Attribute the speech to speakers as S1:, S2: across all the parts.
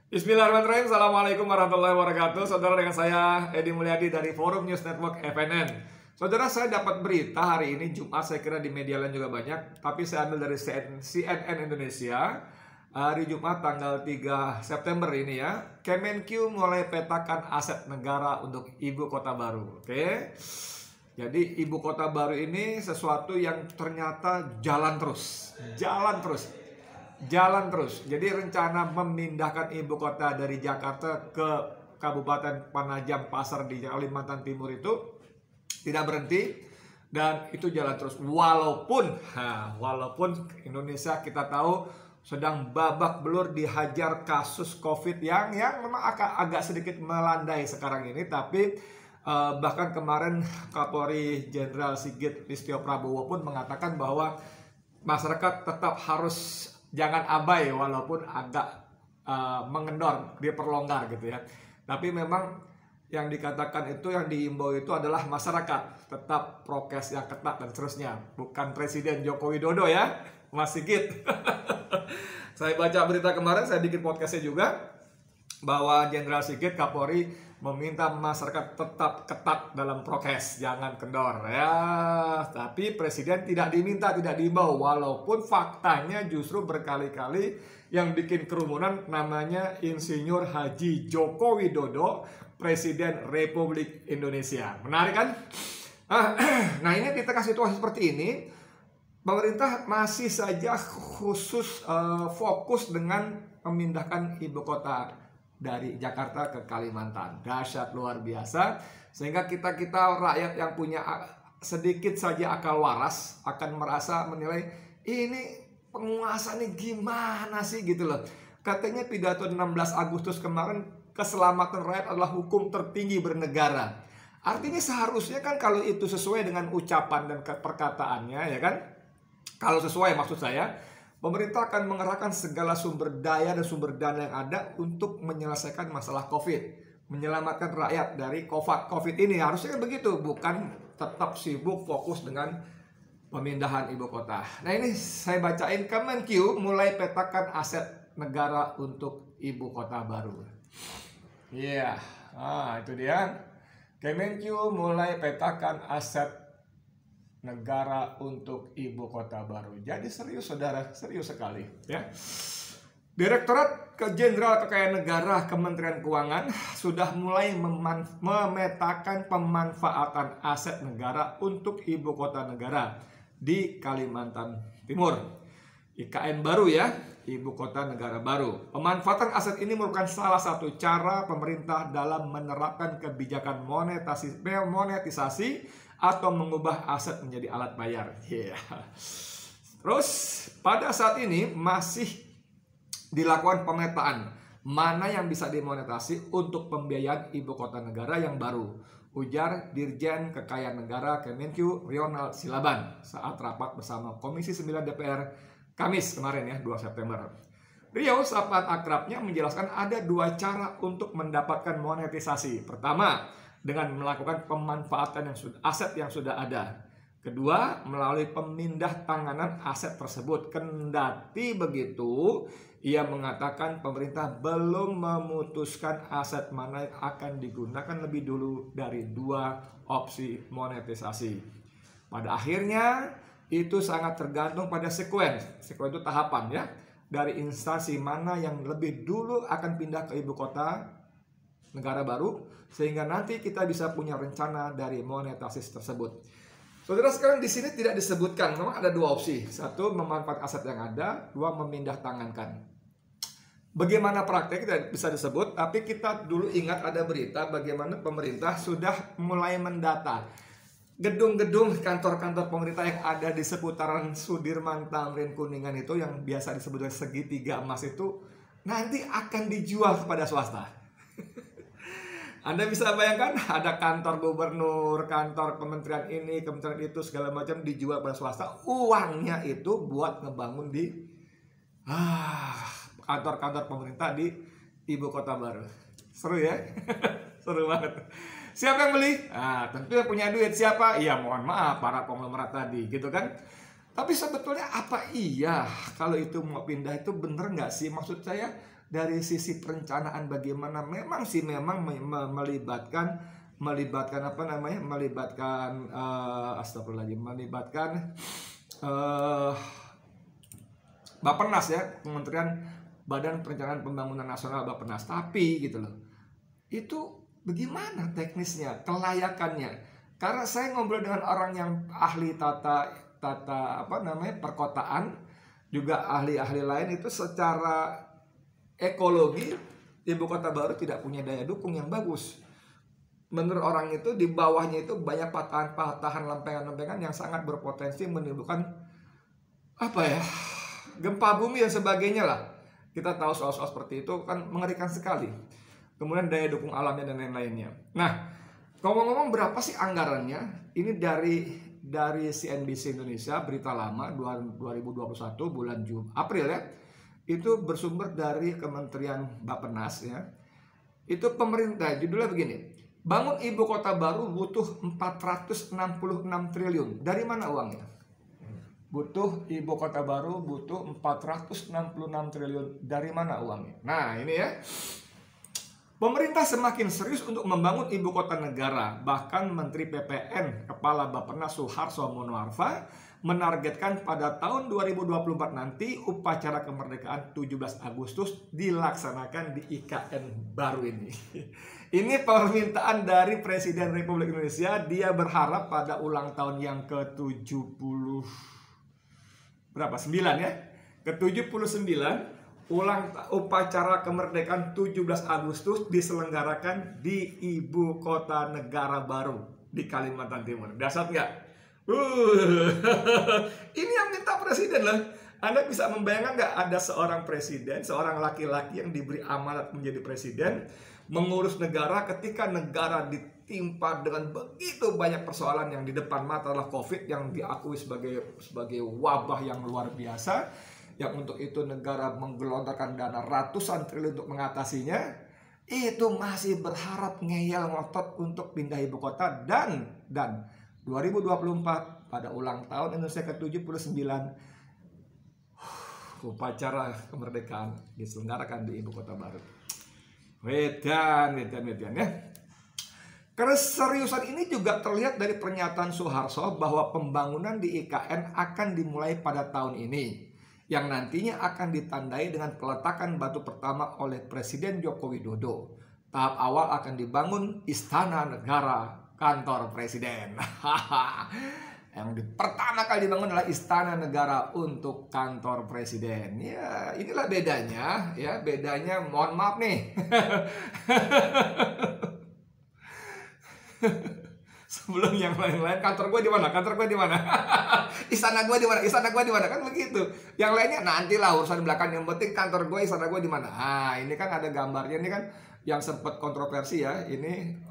S1: Bismillahirrahmanirrahim. Assalamualaikum warahmatullahi wabarakatuh. Saudara, dengan saya Edi Mulyadi dari Forum News Network FNN. Saudara, saya dapat berita hari ini Jumat, saya kira di media lain juga banyak, tapi saya ambil dari CNN Indonesia. Hari Jumat tanggal 3 September ini ya, Kemenq mulai petakan aset negara untuk ibu kota baru. Oke. Jadi ibu kota baru ini sesuatu yang ternyata jalan terus. Jadi rencana memindahkan ibu kota dari Jakarta ke Kabupaten Penajam Pasar di Kalimantan Timur itu tidak berhenti dan itu jalan terus. Walaupun Indonesia kita tahu sedang babak belur dihajar kasus COVID yang memang agak sedikit melandai sekarang ini, tapi bahkan kemarin Kapolri Jenderal Sigit Listio Prabowo pun mengatakan bahwa masyarakat tetap harus jangan abai walaupun agak mengendor, diperlonggar gitu ya. Tapi memang yang dikatakan itu, yang diimbau itu adalah masyarakat tetap prokes yang ketat dan seterusnya. Bukan Presiden Joko Widodo ya, Mas Sigit. Saya baca berita kemarin, saya bikin podcastnya juga, bahwa Jenderal Sigit Kapolri meminta masyarakat tetap ketat dalam prokes, jangan kendor ya. Tapi Presiden tidak diminta, tidak diimbau, walaupun faktanya justru berkali-kali yang bikin kerumunan namanya Insinyur Haji Joko Widodo, Presiden Republik Indonesia. Menarik kan? Nah, ini di tengah situasi seperti ini, pemerintah masih saja fokus dengan memindahkan ibu kota dari Jakarta ke Kalimantan. Dahsyat, luar biasa. Sehingga kita rakyat yang punya sedikit saja akal waras akan merasa menilai ini penguasa ini gimana sih gitu loh. Katanya pidato 16 Agustus kemarin, keselamatan rakyat adalah hukum tertinggi bernegara. Artinya seharusnya kan kalau itu sesuai dengan ucapan dan perkataannya ya kan. Kalau sesuai maksud saya, pemerintah akan mengerahkan segala sumber daya dan sumber dana yang ada untuk menyelesaikan masalah COVID, menyelamatkan rakyat dari COVID ini. Harusnya kan begitu, bukan tetap sibuk fokus dengan pemindahan ibu kota. Nah, ini saya bacain, Kemenq mulai petakan aset negara untuk ibu kota baru. Iya, itu dia. Kemenq mulai petakan aset negara untuk ibu kota baru. Jadi serius saudara, serius sekali ya. Direktorat Jenderal Kekayaan Negara Kementerian Keuangan sudah mulai memetakan pemanfaatan aset negara untuk ibu kota negara di Kalimantan Timur. IKN baru ya, ibu kota negara baru. Pemanfaatan aset ini merupakan salah satu cara pemerintah dalam menerapkan kebijakan monetisasi atau mengubah aset menjadi alat bayar. Terus pada saat ini masih dilakukan pemetaan mana yang bisa dimonetasi untuk pembiayaan ibu kota negara yang baru, ujar Dirjen Kekayaan Negara Kemenq Ronald Silaban saat rapat bersama Komisi 9 DPR Kamis kemarin ya, 2 September. Riau, sahabat akrabnya, menjelaskan ada dua cara untuk mendapatkan monetisasi. Pertama, dengan melakukan pemanfaatan aset yang sudah ada. Kedua, melalui pemindah tanganan aset tersebut. Kendati begitu, ia mengatakan pemerintah belum memutuskan aset mana yang akan digunakan lebih dulu dari dua opsi monetisasi. Pada akhirnya, itu sangat tergantung pada sekuen itu tahapan ya, dari instansi mana yang lebih dulu akan pindah ke ibu kota negara baru, sehingga nanti kita bisa punya rencana dari monetisasi tersebut. Saudara, sekarang di sini tidak disebutkan, memang ada dua opsi. Satu, memanfaatkan aset yang ada. Dua, memindah tangankan. Bagaimana praktek tidak bisa disebut, tapi kita dulu ingat ada berita bagaimana pemerintah sudah mulai mendata gedung-gedung kantor-kantor pemerintah yang ada di seputaran Sudirman, Tamrin, Kuningan itu, yang biasa disebut segitiga emas itu, nanti akan dijual kepada swasta. Anda bisa bayangkan, ada kantor gubernur, kantor kementerian ini, kementerian itu, segala macam dijual pada swasta. Uangnya itu buat ngebangun di kantor-kantor pemerintah di ibu kota baru. Seru ya? Seru banget. Siapa yang beli? Tentu yang punya duit. Siapa? Ya mohon maaf, para konglomerat tadi gitu kan. Tapi sebetulnya apa iya kalau itu mau pindah itu bener nggak sih? Maksud saya, dari sisi perencanaan bagaimana memang melibatkan apa namanya, melibatkan astagfirullahaladzim, melibatkan Bappenas ya, Kementerian Badan Perencanaan Pembangunan Nasional Bappenas. Tapi gitu loh, itu bagaimana teknisnya, kelayakannya? Karena saya ngobrol dengan orang yang ahli tata apa namanya, perkotaan, juga ahli-ahli lain, itu secara ekologi ibu kota baru tidak punya daya dukung yang bagus. Menurut orang itu di bawahnya itu banyak patahan-patahan, lempengan-lempengan yang sangat berpotensi menimbulkan apa ya, gempa bumi dan sebagainya lah. Kita tahu soal-soal seperti itu kan mengerikan sekali. Kemudian daya dukung alamnya dan lain-lainnya. Nah, ngomong-ngomong berapa sih anggarannya? Ini dari CNBC Indonesia, berita lama 2021 bulan April ya. Itu bersumber dari Kementerian Bappenas ya. Itu pemerintah, judulnya begini. Bangun ibu kota baru butuh 466 triliun. Dari mana uangnya? Butuh ibu kota baru butuh 466 triliun. Dari mana uangnya? Nah, ini ya. Pemerintah semakin serius untuk membangun ibu kota negara. Bahkan Menteri PPN, Kepala Bappenas Suharto Monoarfa, menargetkan pada tahun 2024 nanti upacara kemerdekaan 17 Agustus dilaksanakan di IKN baru ini. Ini permintaan dari Presiden Republik Indonesia. Dia berharap pada ulang tahun yang ke-70 berapa? 9 ya. Ke-79 upacara kemerdekaan 17 Agustus diselenggarakan di ibu kota negara baru di Kalimantan Timur. Dahsyat nggak? Ini yang minta presiden loh. Anda bisa membayangkan nggak, ada seorang presiden, seorang laki-laki yang diberi amanat menjadi presiden, mengurus negara ketika negara ditimpa dengan begitu banyak persoalan, yang di depan mata adalah COVID yang diakui sebagai wabah yang luar biasa, yang untuk itu negara menggelontorkan dana ratusan triliun untuk mengatasinya, itu masih berharap ngeyel ngotot untuk pindah ibu kota. Dan 2024 pada ulang tahun Indonesia ke-79, upacara kemerdekaan diselenggarakan di ibu kota baru. Wedan ya. Keseriusan ini juga terlihat dari pernyataan Suharto bahwa pembangunan di IKN akan dimulai pada tahun ini, yang nantinya akan ditandai dengan peletakan batu pertama oleh Presiden Joko Widodo. Tahap awal akan dibangun Istana Negara, kantor presiden. Yang pertama kali dibangun adalah Istana Negara untuk kantor presiden. Ya, inilah bedanya, ya, bedanya, mohon maaf nih. Sebelum yang lain-lain, kantor gue di mana? Kantor gue di mana? Istana gue di mana? Istana gue di mana? Kan begitu. Yang lainnya nantilah urusan belakang, yang penting kantor gue, istana gue di mana. Ah, ini kan ada gambarnya, ini kan yang sempat kontroversi ya. Ini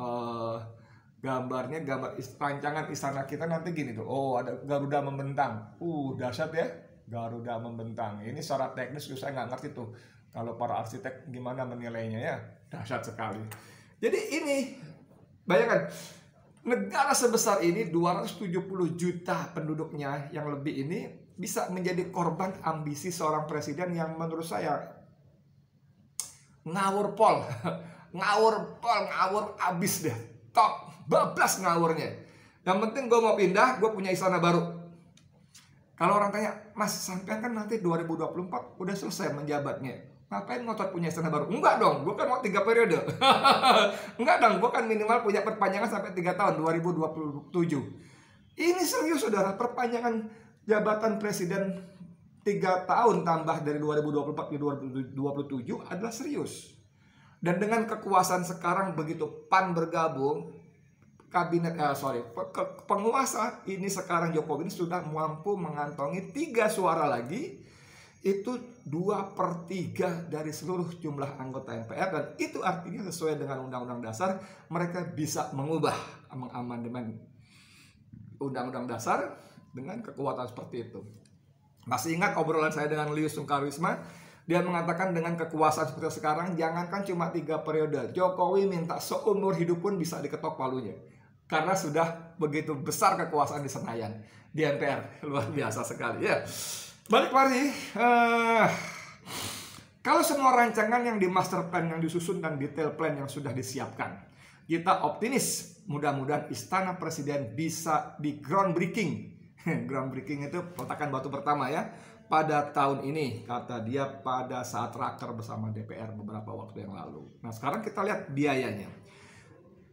S1: gambarnya, gambar rancangan istana kita nanti gini tuh. Oh, ada Garuda membentang. Dahsyat ya, Garuda membentang. Ini secara teknis saya nggak ngerti tuh. Kalau para arsitek gimana menilainya ya, dahsyat sekali. Jadi ini, bayangkan, negara sebesar ini 270 juta penduduknya yang lebih ini bisa menjadi korban ambisi seorang presiden yang menurut saya ngawur pol, ngawur abis deh, top. Bablas ngawurnya. Yang penting gue mau pindah, gue punya istana baru. Kalau orang tanya, Mas, sampean kan nanti 2024 udah selesai menjabatnya, ngapain ngotot punya istana baru? Enggak dong, gue kan mau 3 periode. Enggak dong, gue kan minimal punya perpanjangan sampai 3 tahun, 2027. Ini serius saudara, perpanjangan jabatan presiden 3 tahun tambah dari 2024 ke 2027 adalah serius. Dan dengan kekuasaan sekarang, begitu PAN bergabung, penguasa ini sekarang Jokowi ini sudah mampu mengantongi 3 suara lagi, itu 2/3 dari seluruh jumlah anggota MPR, dan itu artinya sesuai dengan Undang-Undang Dasar mereka bisa mengubah, mengamandemen Undang-Undang Dasar dengan kekuatan seperti itu. Masih ingat obrolan saya dengan Lius Sungkarwisma? Dia mengatakan dengan kekuasaan seperti sekarang, jangankan cuma 3 periode, Jokowi minta seumur hidup pun bisa diketok palunya. Karena sudah begitu besar kekuasaan di Senayan, di MPR. Luar biasa sekali ya. Balik lagi, Kalau semua rancangan yang di master plan yang disusun dan detail plan yang sudah disiapkan, kita optimis mudah-mudahan Istana Presiden bisa di groundbreaking. Groundbreaking itu peletakan batu pertama ya, pada tahun ini, kata dia pada saat raker bersama DPR beberapa waktu yang lalu. Nah sekarang kita lihat biayanya.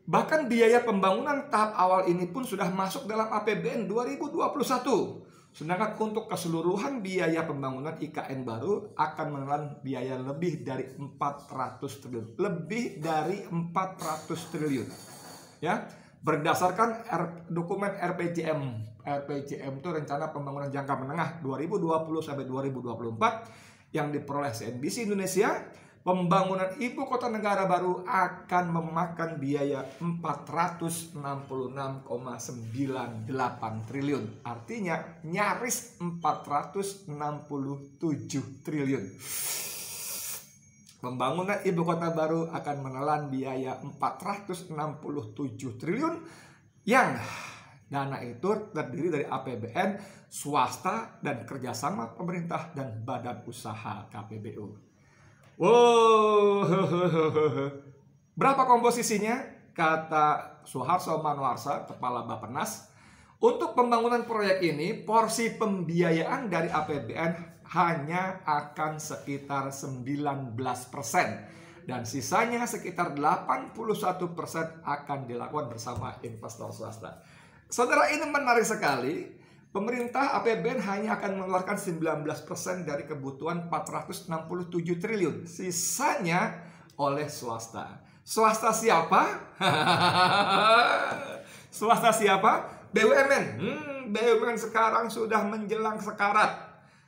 S1: Bahkan biaya pembangunan tahap awal ini pun sudah masuk dalam APBN 2021. Sedangkan untuk keseluruhan biaya pembangunan IKN baru akan menelan biaya lebih dari 400 triliun. Lebih dari 400 triliun. Ya, berdasarkan dokumen RPJM. RPJM itu rencana pembangunan jangka menengah 2020 sampai 2024 yang diperoleh CNBC Indonesia. Pembangunan ibu kota negara baru akan memakan biaya 466,98 triliun. Artinya nyaris 467 triliun. Pembangunan ibu kota baru akan menelan biaya 467 triliun yang dana itu terdiri dari APBN, swasta, dan kerjasama pemerintah dan badan usaha KPBU. Wow, berapa komposisinya? Kata Suharto Manoarsa, Kepala Bappenas, untuk pembangunan proyek ini, porsi pembiayaan dari APBN hanya akan sekitar 19%. Dan sisanya sekitar 81% akan dilakukan bersama investor swasta. Saudara, ini menarik sekali. Pemerintah APBN hanya akan mengeluarkan 19% dari kebutuhan 467 triliun. Sisanya oleh swasta. Swasta siapa? Swasta siapa? BUMN. BUMN sekarang sudah menjelang sekarat.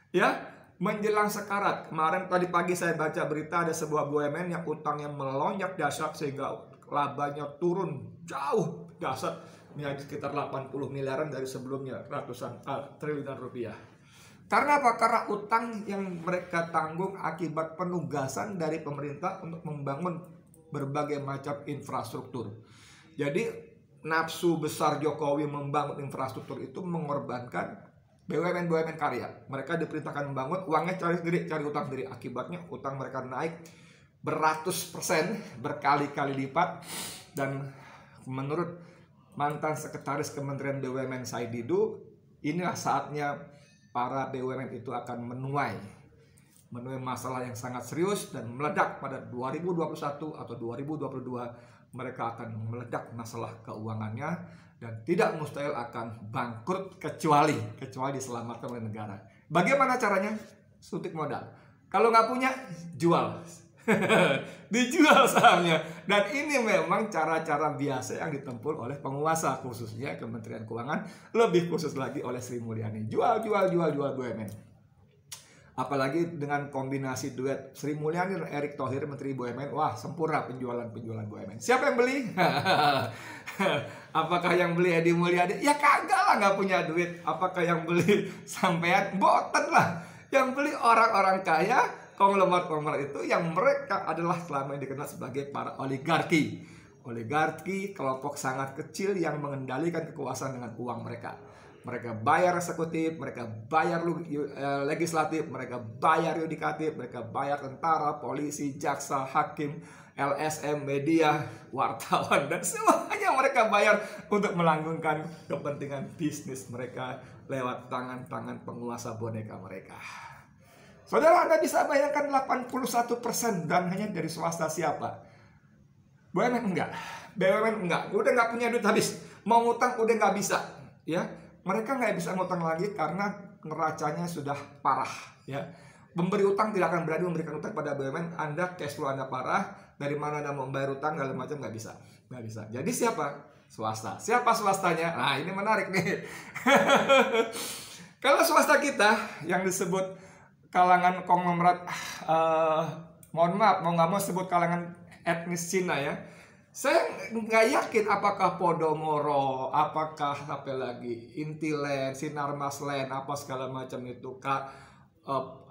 S1: Ya, menjelang sekarat. Kemarin tadi pagi saya baca berita ada sebuah BUMN yang utangnya melonjak dahsyat sehingga labanya turun jauh dahsyat. Ini sekitar 80 miliaran dari sebelumnya, ratusan triliunan rupiah. Karena apa? Karena utang yang mereka tanggung akibat penugasan dari pemerintah untuk membangun berbagai macam infrastruktur. Jadi nafsu besar Jokowi membangun infrastruktur itu mengorbankan BUMN-BUMN karya. Mereka diperintahkan membangun, uangnya cari sendiri, cari utang sendiri. Akibatnya utang mereka naik beratus%, berkali-kali lipat. Dan menurut mantan sekretaris Kementerian BUMN Said Didu, inilah saatnya para BUMN itu akan menuai masalah yang sangat serius dan meledak pada 2021 atau 2022. Mereka akan meledak masalah keuangannya dan tidak mustahil akan bangkrut kecuali diselamatkan oleh negara. Bagaimana caranya? Suntik modal. Kalau nggak punya, jual. Dijual sahamnya. Dan ini memang cara-cara biasa yang ditempuh oleh penguasa, khususnya Kementerian Keuangan, lebih khusus lagi oleh Sri Mulyani. Jual BUMN. Apalagi dengan kombinasi duet Sri Mulyani dan Erick Thohir Menteri BUMN, wah sempurna penjualan BUMN. Siapa yang beli? Apakah yang beli Edi Mulyadi? Ya kagak lah, nggak punya duit. Apakah yang beli sampean? Boten lah. Yang beli orang-orang kaya, konglomerat itu yang mereka adalah selama ini dikenal sebagai para oligarki. Oligarki, kelompok sangat kecil yang mengendalikan kekuasaan dengan uang mereka. Mereka bayar eksekutif, mereka bayar legislatif, mereka bayar yudikatif, mereka bayar tentara, polisi, jaksa, hakim, LSM, media, wartawan, dan semuanya mereka bayar untuk melanggengkan kepentingan bisnis mereka lewat tangan-tangan penguasa boneka mereka. Saudara, Anda bisa bayangkan 81% dan hanya dari swasta siapa? BUMN enggak. BUMN enggak. Udah nggak punya duit habis. Mau ngutang udah nggak bisa. Ya, mereka nggak bisa ngutang lagi karena neracanya sudah parah. Ya, memberi utang tidak akan berani memberikan utang pada BUMN. Anda cash flow Anda parah. Dari mana Anda mau membayar utang segala macam nggak bisa. Nggak bisa. Jadi siapa? Swasta. Siapa swastanya? Nah, ini menarik nih. Kalau swasta kita yang disebut kalangan konglomerat, mohon maaf, mau nggak mau sebut kalangan etnis Cina ya. Saya nggak yakin apakah Podomoro, apakah apa lagi, Intiland, Sinarmas-Land, apa segala macam itu,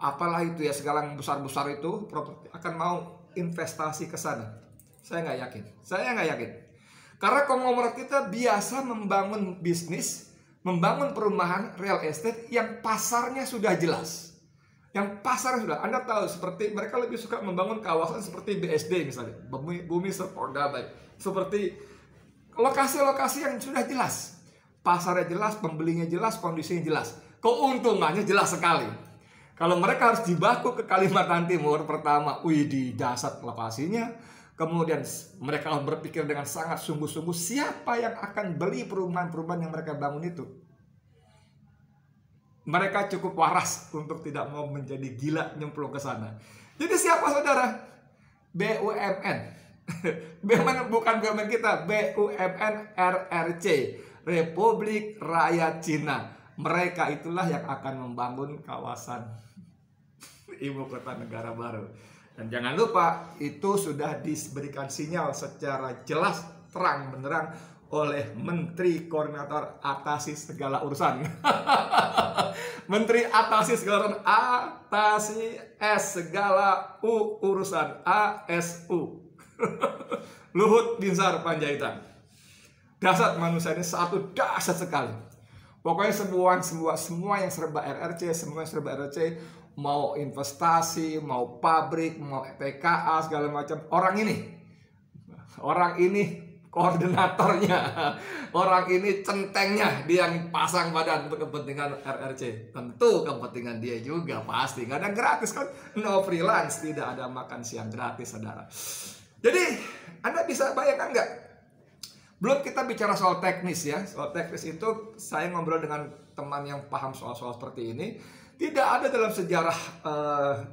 S1: apalah itu ya, segala besar-besar itu akan mau investasi ke sana. Saya nggak yakin. Karena konglomerat kita biasa membangun bisnis, membangun perumahan real estate yang pasarnya sudah jelas. Yang pasar sudah, Anda tahu, seperti mereka lebih suka membangun kawasan seperti BSD misalnya, Bumi Serpong Damai, seperti lokasi-lokasi yang sudah jelas, pasarnya jelas, pembelinya jelas, kondisinya jelas, keuntungannya jelas sekali. Kalau mereka harus dibaku ke Kalimantan Timur, pertama, di dasar lokasinya, kemudian mereka berpikir dengan sangat sungguh-sungguh siapa yang akan beli perumahan-perumahan yang mereka bangun itu. Mereka cukup waras untuk tidak mau menjadi gila nyemplung ke sana. Jadi siapa saudara? BUMN. BUMN bukan BUMN kita, BUMN RRC, Republik Rakyat Cina. Mereka itulah yang akan membangun kawasan ibu kota negara baru. Dan jangan lupa, itu sudah diberikan sinyal secara jelas, terang benderang oleh Menteri Koordinator Atasi Segala Urusan. Menteri Atasi Segala Urusan, Atasi Segala Urusan, ASU. Luhut Binsar Panjaitan. Dasar manusia ini satu dahsyat sekali. Pokoknya semua yang serba RRC, semua yang serba RRC, mau investasi, mau pabrik, mau PKA, segala macam. Orang ini koordinatornya, orang ini centengnya, dia yang pasang badan untuk kepentingan RRC. Tentu kepentingan dia juga pasti, nggak ada gratis kan, no freelance, tidak ada makan siang gratis, saudara. Jadi Anda bisa bayangkan nggak? Belum kita bicara soal teknis ya, soal teknis itu saya ngobrol dengan teman yang paham soal-soal seperti ini. Tidak ada dalam sejarah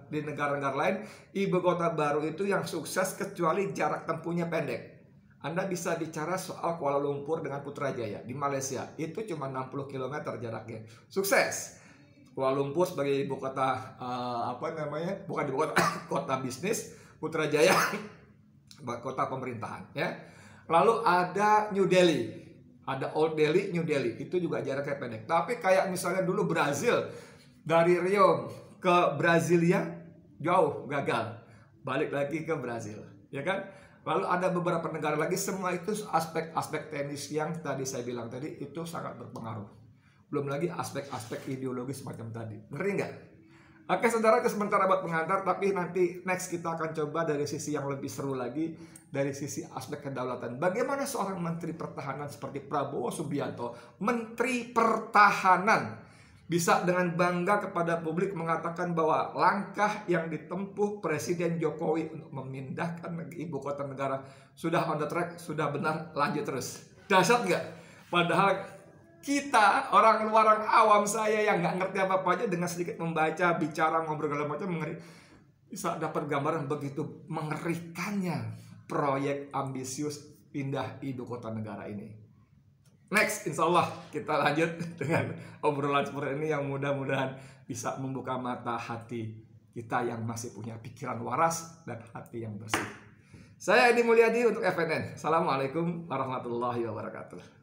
S1: di negara-negara lain ibu kota baru itu yang sukses kecuali jarak tempuhnya pendek. Anda bisa bicara soal Kuala Lumpur dengan Putrajaya di Malaysia, itu cuma 60 km jaraknya. Sukses. Kuala Lumpur sebagai ibu kota bukan ibu kota, kota bisnis, Putrajaya kota pemerintahan ya. Lalu ada New Delhi, ada Old Delhi, New Delhi, itu juga jaraknya pendek. Tapi kayak misalnya dulu Brazil, dari Rio ke Brasilia jauh, gagal, balik lagi ke Brazil, ya kan? Lalu ada beberapa negara lagi, semua itu aspek-aspek teknis yang tadi saya bilang tadi itu sangat berpengaruh. Belum lagi aspek-aspek ideologis semacam tadi. Ngeri nggak? Oke saudara, sementara buat pengantar, tapi nanti next kita akan coba dari sisi yang lebih seru lagi, dari sisi aspek kedaulatan. Bagaimana seorang Menteri Pertahanan seperti Prabowo Subianto, Menteri Pertahanan, bisa dengan bangga kepada publik mengatakan bahwa langkah yang ditempuh Presiden Jokowi untuk memindahkan ibu kota negara sudah on the track, sudah benar, lanjut terus. Dahsyat nggak? Padahal kita, orang luar, orang awam, saya yang nggak ngerti apa-apa aja, dengan sedikit membaca, bicara, ngobrol segala macam, bisa dapat gambaran begitu mengerikannya proyek ambisius pindah ibu kota negara ini. Next, insya Allah kita lanjut dengan obrolan seperti ini yang mudah-mudahan bisa membuka mata hati kita yang masih punya pikiran waras dan hati yang bersih. Saya Edi Mulyadi untuk FNN. Assalamualaikum warahmatullahi wabarakatuh.